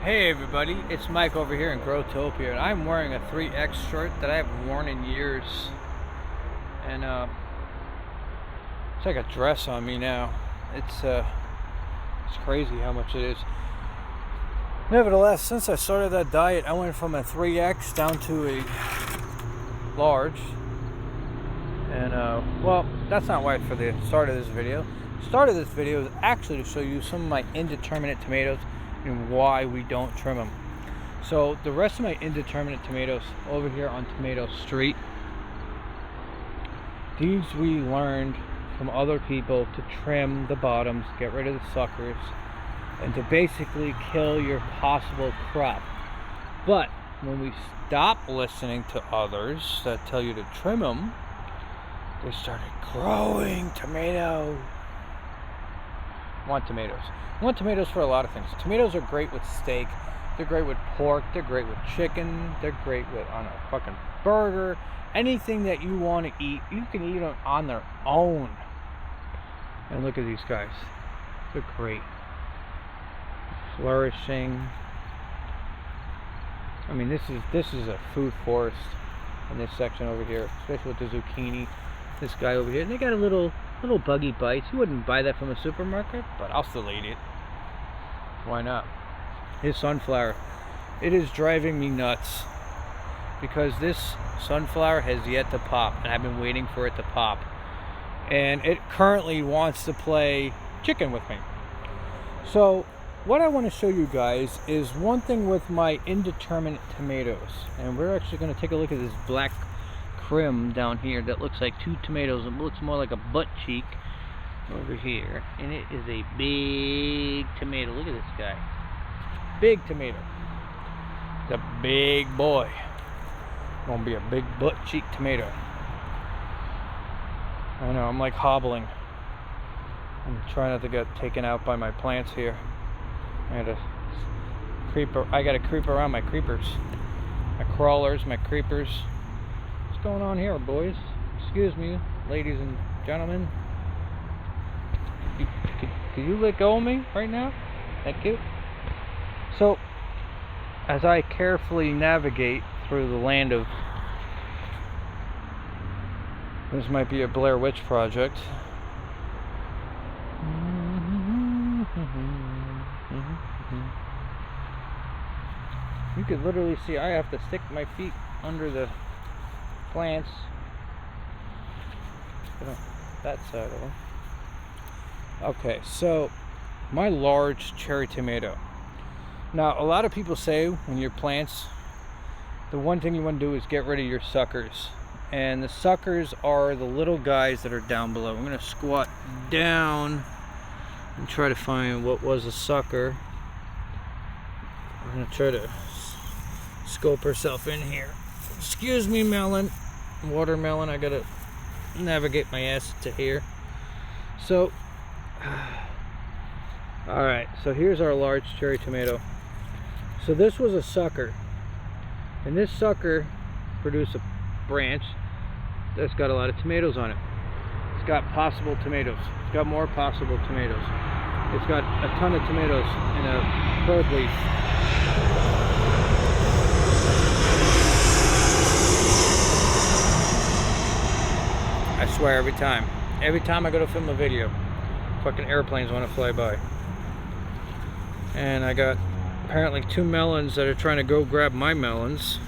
Hey everybody, it's Mike over here in Growtopia, and I'm wearing a 3X shirt that I haven't worn in years, and it's like a dress on me now. It's crazy how much it is. Nevertheless, since I started that diet, I went from a 3X down to a large, and well, that's not why for the start of this video. The start of this video is actually to show you some of my indeterminate tomatoes and why we don't trim them. So the rest of my indeterminate tomatoes over here on Tomato Street, these we learned from other people to trim the bottoms, get rid of the suckers, and to basically kill your possible crop. But when we stop listening to others that tell you to trim them, they started growing tomatoes. I want tomatoes for a lot of things. Tomatoes are great with steak. They're great with pork. They're great with chicken. They're great with on a fucking burger. Anything that you want to eat, you can eat them on their own. And look at these guys. They're great. Flourishing. I mean, this is a food forest in this section over here, especially with the zucchini. This guy over here, and they got a little buggy bites. You wouldn't buy that from a supermarket, but I'll still eat it. Why not? His sunflower, it is driving me nuts because this sunflower has yet to pop, and I've been waiting for it to pop, and it currently wants to play chicken with me. So what I want to show you guys is one thing with my indeterminate tomatoes, and we're actually going to take a look at this black crim down here that looks like two tomatoes. It looks more like a butt cheek over here, and it is a big tomato. Look at this guy, big tomato. It's a big boy. Gonna be a big butt cheek tomato. I know, I'm like hobbling. I'm trying not to get taken out by my plants here. I gotta creep around my creepers, my crawlers, my creepers. What's going on here, boys? Excuse me, ladies and gentlemen. Could you let go of me right now? Thank you. So, as I carefully navigate through the land of, this might be a Blair Witch Project. You could literally see I have to stick my feet under the plants. That side of them. Okay, so my large cherry tomato. Now, a lot of people say when your plants, the one thing you want to do is get rid of your suckers. And the suckers are the little guys that are down below. I'm going to squat down and try to find what was a sucker. I'm going to try to scope herself in here. Excuse me, melon. Watermelon, I gotta navigate my ass to here. So, alright, so here's our large cherry tomato. So this was a sucker, and this sucker produced a branch that's got a lot of tomatoes on it. It's got possible tomatoes. It's got more possible tomatoes. It's got a ton of tomatoes in a broadleaf. I swear, every time I go to film a video, fucking airplanes want to fly by. And I got apparently two melons that are trying to go grab my melons.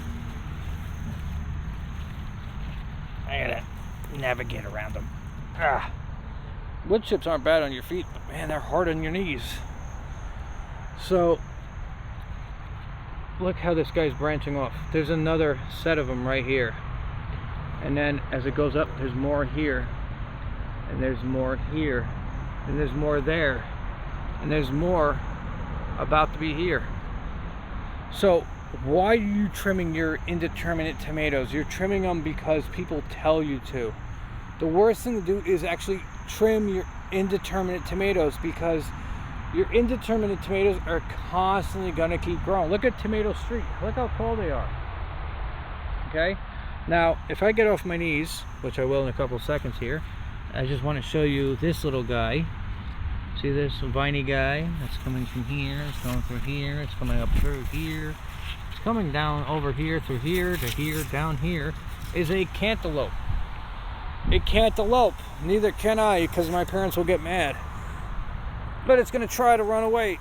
I gotta navigate around them. Wood chips aren't bad on your feet, but man, they're hard on your knees. So, look how this guy's branching off. There's another set of them right here. And then as it goes up, there's more here, and there's more here, and there's more there, and there's more about to be here. So why are you trimming your indeterminate tomatoes? You're trimming them because people tell you to. The worst thing to do is actually trim your indeterminate tomatoes, because your indeterminate tomatoes are constantly gonna keep growing. Look at Tomato Street. Look how tall they are. Okay? Now, if I get off my knees, which I will in a couple seconds here, I just want to show you this little guy. See this viney guy that's coming from here, it's going through here, it's coming up through here, it's coming down over here, through here, to here, down here, is a cantaloupe. A cantaloupe. Neither can I, because my parents will get mad. But it's going to try to run away.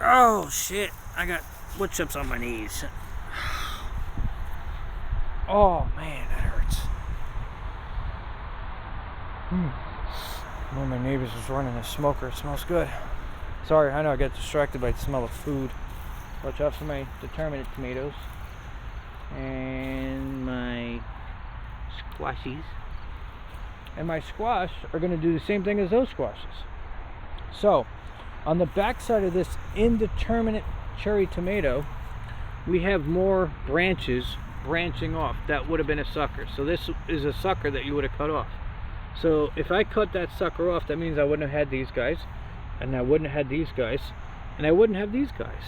Oh, shit. I got wood chips on my knees. Oh, man, that hurts. One of my neighbors was running a smoker. It smells good. Sorry, I know I got distracted by the smell of food. Watch out for my determinate tomatoes. And my squashies. And my squash are going to do the same thing as those squashes. So, on the back side of this indeterminate cherry tomato, we have more branches branching off. That would have been a sucker. So this is a sucker that you would have cut off. So if I cut that sucker off, that means I wouldn't have had these guys, and I wouldn't have had these guys, and I wouldn't have these guys.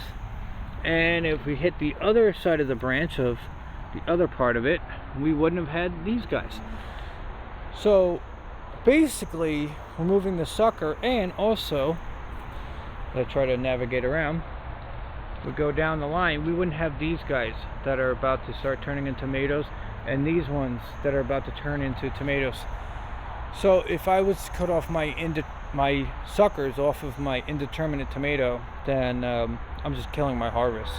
And if we hit the other side of the branch of the other part of it, we wouldn't have had these guys. So basically removing the sucker, and also I try to navigate around, we go down the line, we wouldn't have these guys that are about to start turning into tomatoes, and these ones that are about to turn into tomatoes. So if I was to cut off my suckers off of my indeterminate tomato, then I'm just killing my harvest.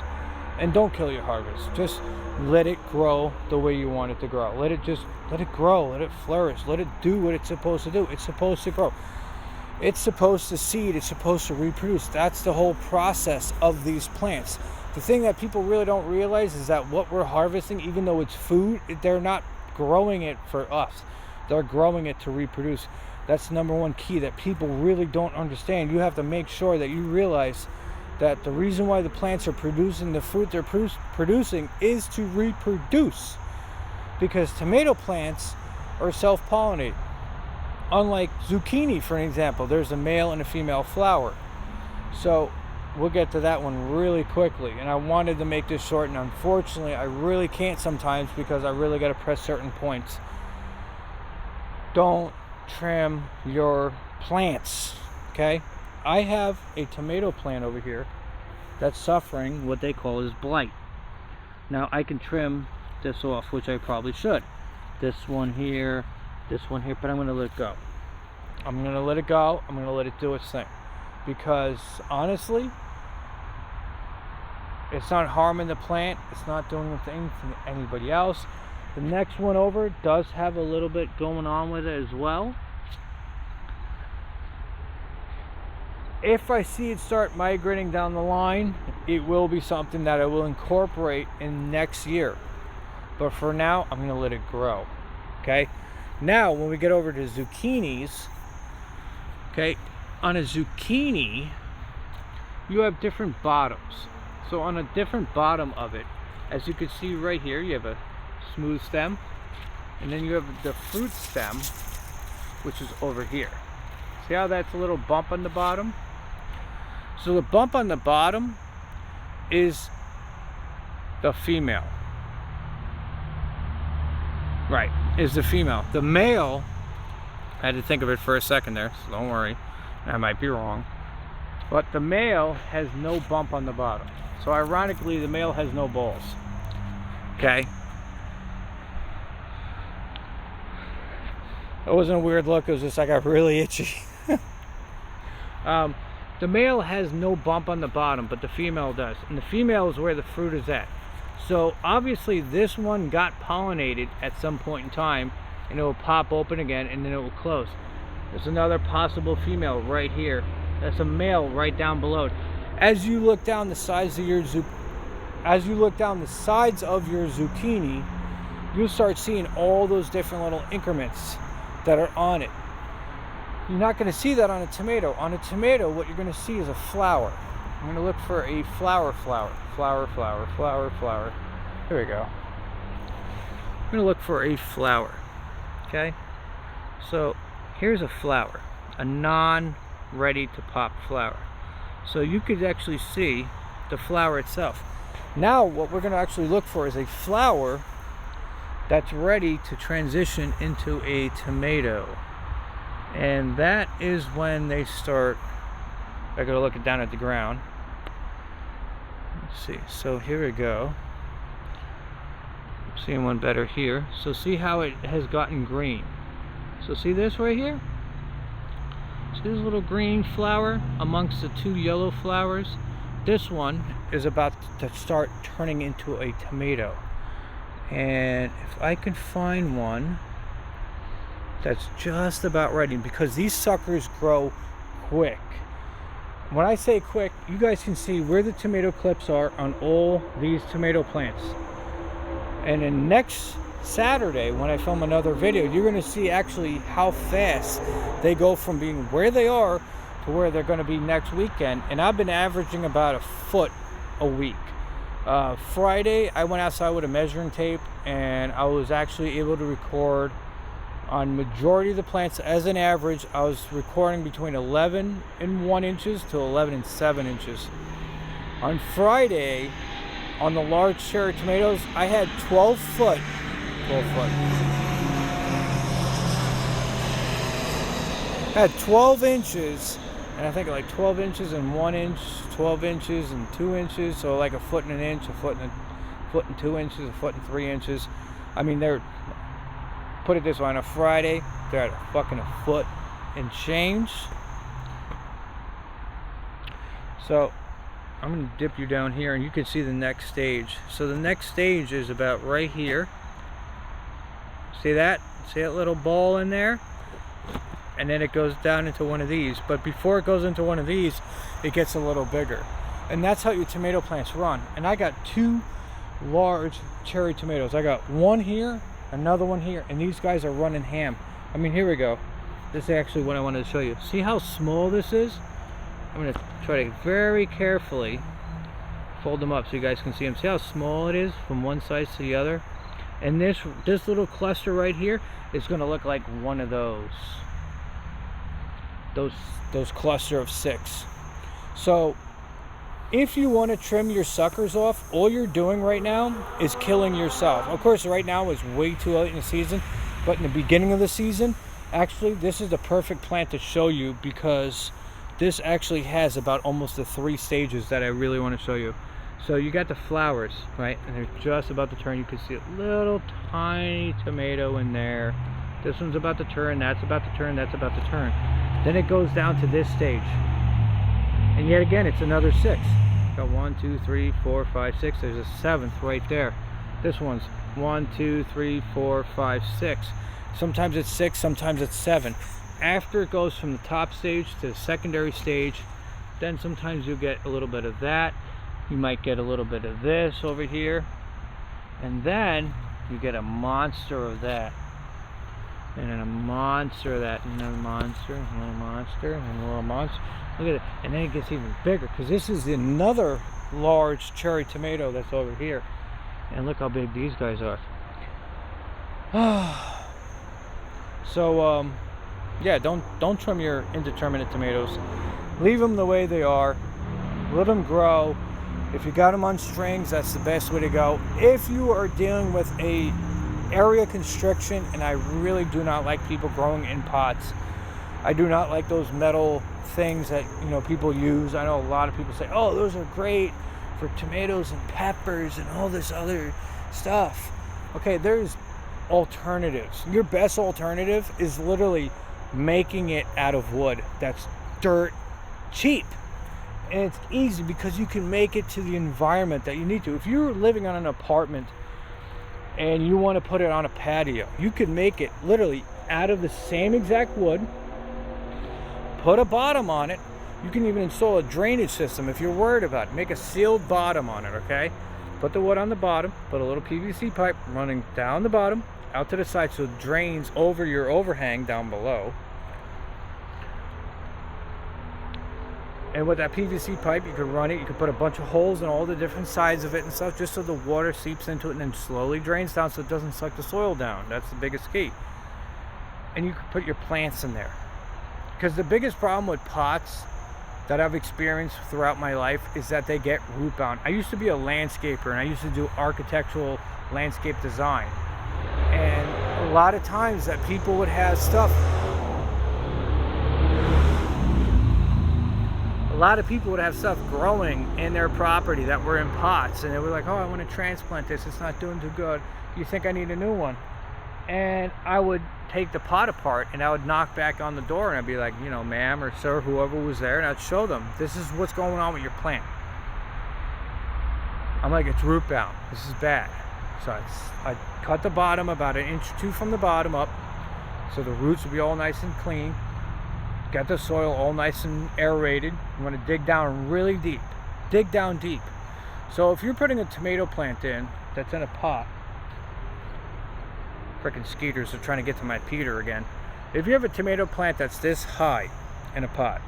And don't kill your harvest. Just let it grow the way you want it to grow. Let it grow, let it flourish, let it do what it's supposed to do. It's supposed to grow. It's supposed to seed, it's supposed to reproduce. That's the whole process of these plants. The thing that people really don't realize is that what we're harvesting, even though it's food, they're not growing it for us. They're growing it to reproduce. That's the number one key that people really don't understand. You have to make sure that you realize that the reason why the plants are producing the fruit they're producing is to reproduce. Because tomato plants are self-pollinated. Unlike zucchini, for an example, there's a male and a female flower. So we'll get to that one really quickly. And I wanted to make this short, and unfortunately I really can't sometimes because I really got to press certain points. Don't trim your plants, okay? I have a tomato plant over here that's suffering what they call as blight. Now I can trim this off, which I probably should. This one here, but I'm going to let it go. I'm going to let it go. I'm going to let it do its thing. Because honestly, it's not harming the plant. It's not doing anything to anybody else. The next one over does have a little bit going on with it as well. If I see it start migrating down the line, it will be something that I will incorporate in next year. But for now, I'm going to let it grow. Okay? Now, when we get over to zucchinis, okay, on a zucchini, you have different bottoms. So on a different bottom of it, as you can see right here, you have a smooth stem, and then you have the fruit stem, which is over here. See how that's a little bump on the bottom? So the bump on the bottom is the female. Right, is the female. The male, I had to think of it for a second there, so don't worry, I might be wrong. But the male has no bump on the bottom. So ironically, the male has no balls. Okay? It wasn't a weird look, it was just I got really itchy. The male has no bump on the bottom, but the female does. And the female is where the fruit is at. So obviously this one got pollinated at some point in time, and it will pop open again and then it will close. There's another possible female right here. That's a male right down below. As you look down the sides of your zucchini, you'll start seeing all those different little increments that are on it. You're not going to see that on a tomato. On a tomato, what you're going to see is a flower. I'm going to look for a flower. Here we go. I'm going to look for a flower. Okay? So here's a flower, a non-ready to pop flower. So you could actually see the flower itself. Now what we're going to actually look for is a flower that's ready to transition into a tomato. And that is when they start I gotta look it down at the ground. Let's see. So here we go. I'm seeing one better here. So see how it has gotten green. So see this right here? See this little green flower amongst the two yellow flowers? This one is about to start turning into a tomato. And if I can find one that's just about ready, because these suckers grow quick. When I say quick, you guys can see where the tomato clips are on all these tomato plants. And then next Saturday, when I film another video, you're going to see actually how fast they go from being where they are to where they're going to be next weekend. And I've been averaging about a foot a week. Friday, I went outside with a measuring tape, and I was actually able to record on majority of the plants. As an average, I was recording between 11 and 1 inches to 11 and 7 inches. On Friday, on the large cherry tomatoes, I had 12 foot. I had 12 inches, and I think like 12 inches and 1 inch, 12 inches and 2 inches, so like a foot and an inch, a foot and 2 inches, a foot and 3 inches. I mean, they're, put it this way, on a Friday, they're at a foot and change. So I'm going to dip you down here, and you can see the next stage. So the next stage is about right here. See that? See that little ball in there? And then it goes down into one of these. But before it goes into one of these, it gets a little bigger. And that's how your tomato plants run. And I got 2 large cherry tomatoes. I got one here, another one here, and these guys are running ham. I mean, here we go. This is actually what I wanted to show you. See how small this is? I'm going to try to very carefully fold them up so you guys can see them. See how small it is from one side to the other? And this little cluster right here is going to look like one of those cluster of 6. So if you want to trim your suckers off, all you're doing right now is killing yourself. Of course, right now is way too late in the season, but in the beginning of the season, actually, this is the perfect plant to show you, because this actually has about almost the 3 stages that I really want to show you. So you got the flowers, right? And they're just about to turn. You can see a little tiny tomato in there. This one's about to turn, that's about to turn, that's about to turn. Then it goes down to this stage. And yet again, it's another 6. Got 1, 2, 3, 4, 5, 6. There's a 7th right there. This one's 1, 2, 3, 4, 5, 6. Sometimes it's 6, sometimes it's 7. After it goes from the top stage to the secondary stage, then sometimes you'll get a little bit of that. You might get a little bit of this over here. And then you get a monster of that. And then a monster of that. And another monster, and a little monster, and a little monster. Look at it. And then it gets even bigger, because this is another large cherry tomato that's over here. And look how big these guys are. So, yeah, don't trim your indeterminate tomatoes. Leave them the way they are. Let them grow. If you got them on strings, that's the best way to go. If you are dealing with a area constriction, and I really do not like people growing in pots. I do not like those metal things that, you know, people use. I know a lot of people say, oh, those are great for tomatoes and peppers and all this other stuff. Okay, there's alternatives. Your best alternative is literally making it out of wood that's dirt cheap. And it's easy because you can make it to the environment that you need to. If you're living on an apartment and you want to put it on a patio, you can make it literally out of the same exact wood, put a bottom on it. You can even install a drainage system if you're worried about it. Make a sealed bottom on it, okay? Put the wood on the bottom, put a little PVC pipe running down the bottom, out to the side, so it drains over your overhang down below. And with that PVC pipe, you can run it, you can put a bunch of holes in all the different sides of it and stuff, just so the water seeps into it and then slowly drains down so it doesn't suck the soil down. That's the biggest key. And you can put your plants in there. Because the biggest problem with pots that I've experienced throughout my life is that they get root bound. I used to be a landscaper, and I used to do architectural landscape design. And a lot of times that people would have stuff, lot of people would have stuff growing in their property that were in pots, and they were like, oh, I want to transplant this, it's not doing too good, you think I need a new one? And I would take the pot apart and I would knock back on the door and I'd be like, you know, ma'am or sir, whoever was there, and I'd show them, this is what's going on with your plant. I'm like, it's root bound, this is bad. So I cut the bottom about 1 inch or 2 from the bottom up, so the roots will be all nice and clean. Get the soil all nice and aerated. You want to dig down really deep. Dig down deep. So if you're putting a tomato plant in that's in a pot, freaking skeeters are trying to get to my Peter again. If you have a tomato plant that's this high in a pot,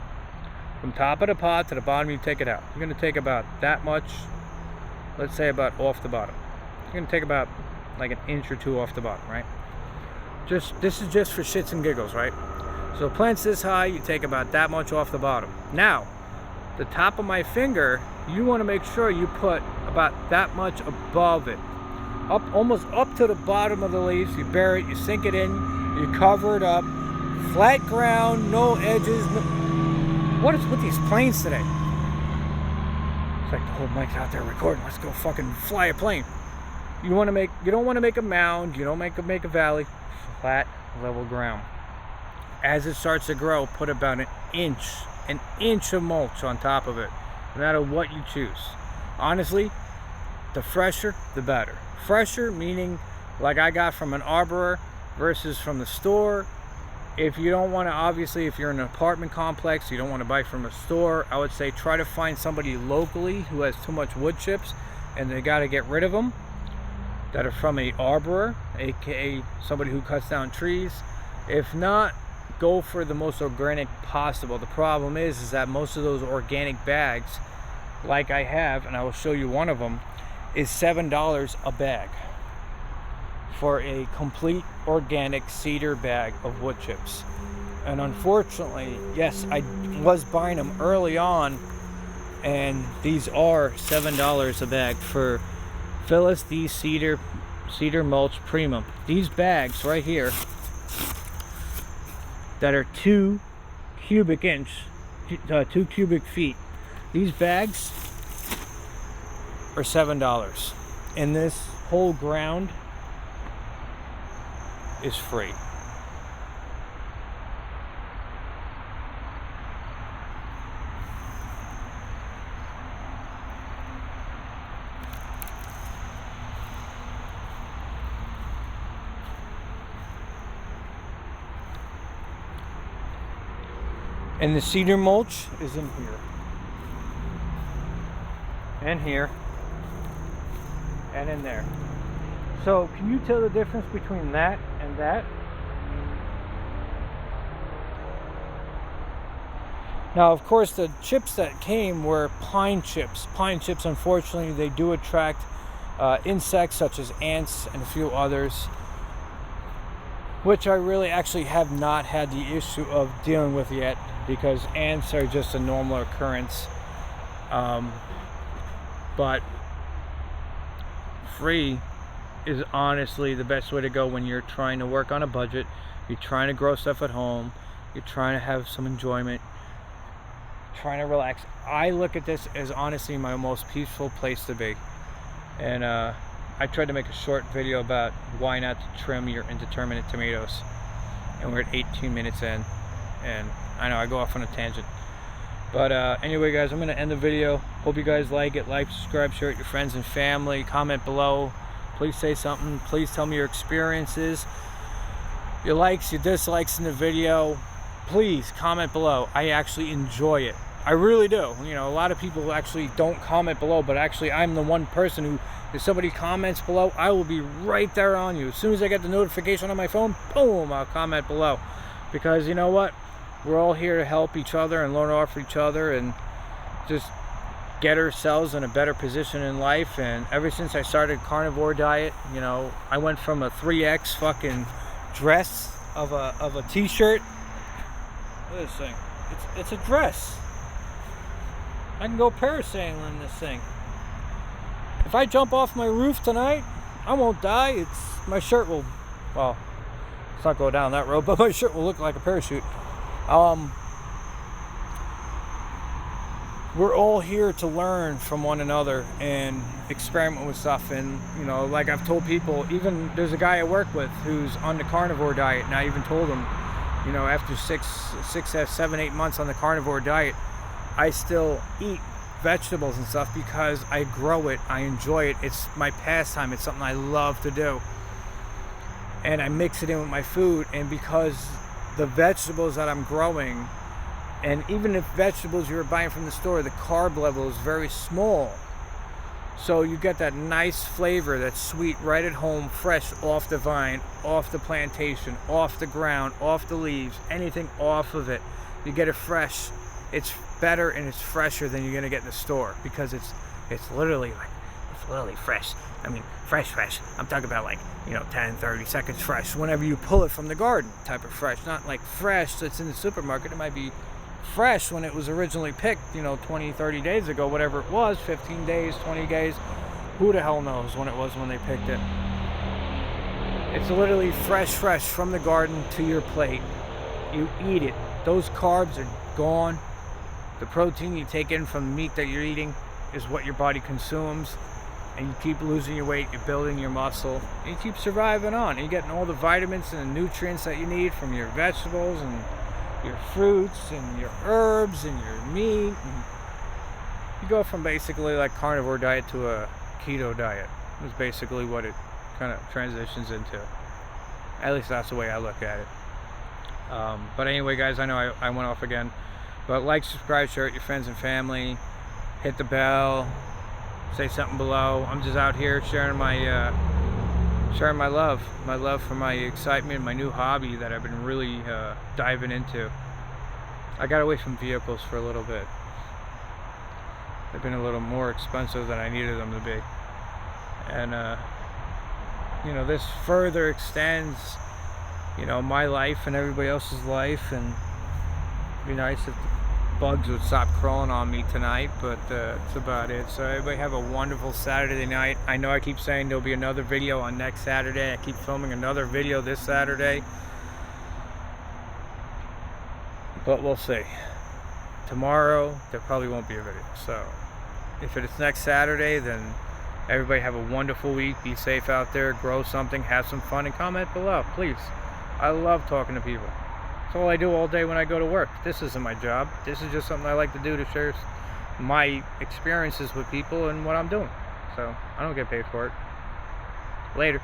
from top of the pot to the bottom, you take it out. You're going to take about that much, let's say about off the bottom. You're going to take about like 1 inch or 2 off the bottom, right? This is just for shits and giggles, right? So plants this high, you take about that much off the bottom. Now, the top of my finger, you want to make sure you put about that much above it. Up, almost up to the bottom of the leaves. You bury it, you sink it in, you cover it up. Flat ground, no edges. No... What is with these planes today? It's like the whole mic's out there recording. Let's go fucking fly a plane. You don't want to make a mound, you don't make a valley. Flat, level ground. As it starts to grow, put about an inch of mulch on top of it, no matter what you choose. Honestly, the fresher, the better. Fresher meaning like I got from an arborer versus from the store. If you don't want to, obviously, if you're in an apartment complex, you don't want to buy from a store, I would say try to find somebody locally who has too much wood chips and they got to get rid of them, that are from a arborer, aka somebody who cuts down trees. If not, go for the most organic possible. The problem is that most of those organic bags, like I have, and I will show you one of them, is $7 a bag for a complete organic cedar bag of wood chips. And unfortunately, yes, I was buying them early on, and these are $7 a bag for Phyllis D Cedar Mulch Premium. These bags right here that are 2 cubic feet. These bags are $7, and this whole ground is free. And the cedar mulch is in here, and here, and in there. So can you tell the difference between that and that? Now, of course, the chips that came were pine chips. Pine chips, unfortunately, they do attract insects such as ants and a few others, which I really actually have not had the issue of dealing with yet, because ants are just a normal occurrence. But free is honestly the best way to go when you're trying to work on a budget, you're trying to grow stuff at home, you're trying to have some enjoyment, trying to relax. I look at this as honestly my most peaceful place to be. And I tried to make a short video about why not to trim your indeterminate tomatoes, and we're at 18 minutes in, and I know I go off on a tangent. But anyway, guys, I'm going to end the video. Hope you guys like it. Like, subscribe, share it with your friends and family. Comment below. Please say something. Please tell me your experiences, your likes, your dislikes in the video. Please comment below. I actually enjoy it. I really do. You know, a lot of people actually don't comment below, but actually I'm the one person who, if somebody comments below, I will be right there on you. As soon as I get the notification on my phone, boom, I'll comment below. Because you know what? We're all here to help each other and learn off each other and just get ourselves in a better position in life. And ever since I started carnivore diet, you know, I went from a 3X fucking dress of a t-shirt. Look at this thing. It's a dress. I can go parasailing in this thing. If I jump off my roof tonight, I won't die. My shirt will, well, let's not go down that road, but my shirt will look like a parachute. we're all here to learn from one another and experiment with stuff. And you know, like I've told people, even there's a guy I work with who's on the carnivore diet, and I even told him, you know, after 7, 8 months on the carnivore diet, I still eat vegetables and stuff because I grow it, I enjoy it, it's my pastime, it's something I love to do, and I mix it in with my food. And because the vegetables that I'm growing, and even if vegetables you're buying from the store, the carb level is very small, so you get that nice flavor that's sweet right at home, fresh off the vine, off the plantation, off the ground, off the leaves, anything off of it, you get it fresh. It's better and it's fresher than you're gonna get in the store, because it's literally fresh. I mean, fresh. I'm talking about, like, you know, 10, 30 seconds fresh whenever you pull it from the garden type of fresh, not like fresh that's in the supermarket. It might be fresh when it was originally picked, you know, 20, 30 days ago, whatever it was, 15 days, 20 days, who the hell knows when it was when they picked it. It's literally fresh from the garden to your plate. You eat it. Those carbs are gone. The protein you take in from the meat that you're eating is what your body consumes, and you keep losing your weight, you're building your muscle, and you keep surviving on, and you're getting all the vitamins and the nutrients that you need from your vegetables and your fruits and your herbs and your meat. And you go from basically like carnivore diet to a keto diet. Is basically what it kind of transitions into. At least that's the way I look at it. But anyway, guys, I know I went off again. But like, subscribe, share it with your friends and family. Hit the bell. Say something below. I'm just out here sharing my love for my excitement, my new hobby that I've been really diving into. I got away from vehicles for a little bit. They've been a little more expensive than I needed them to be, and you know, this further extends, you know, my life and everybody else's life, and it'd be nice if the bugs would stop crawling on me tonight, but that's about it. So everybody have a wonderful Saturday night. I know I keep saying there'll be another video on next Saturday. I keep filming another video this Saturday, but we'll see. Tomorrow there probably won't be a video, so if it's next Saturday, then everybody have a wonderful week. Be safe out there, grow something, have some fun, and comment below, please. I love talking to people. That's all I do all day when I go to work. This isn't my job. This is just something I like to do to share my experiences with people and what I'm doing. So I don't get paid for it. Later.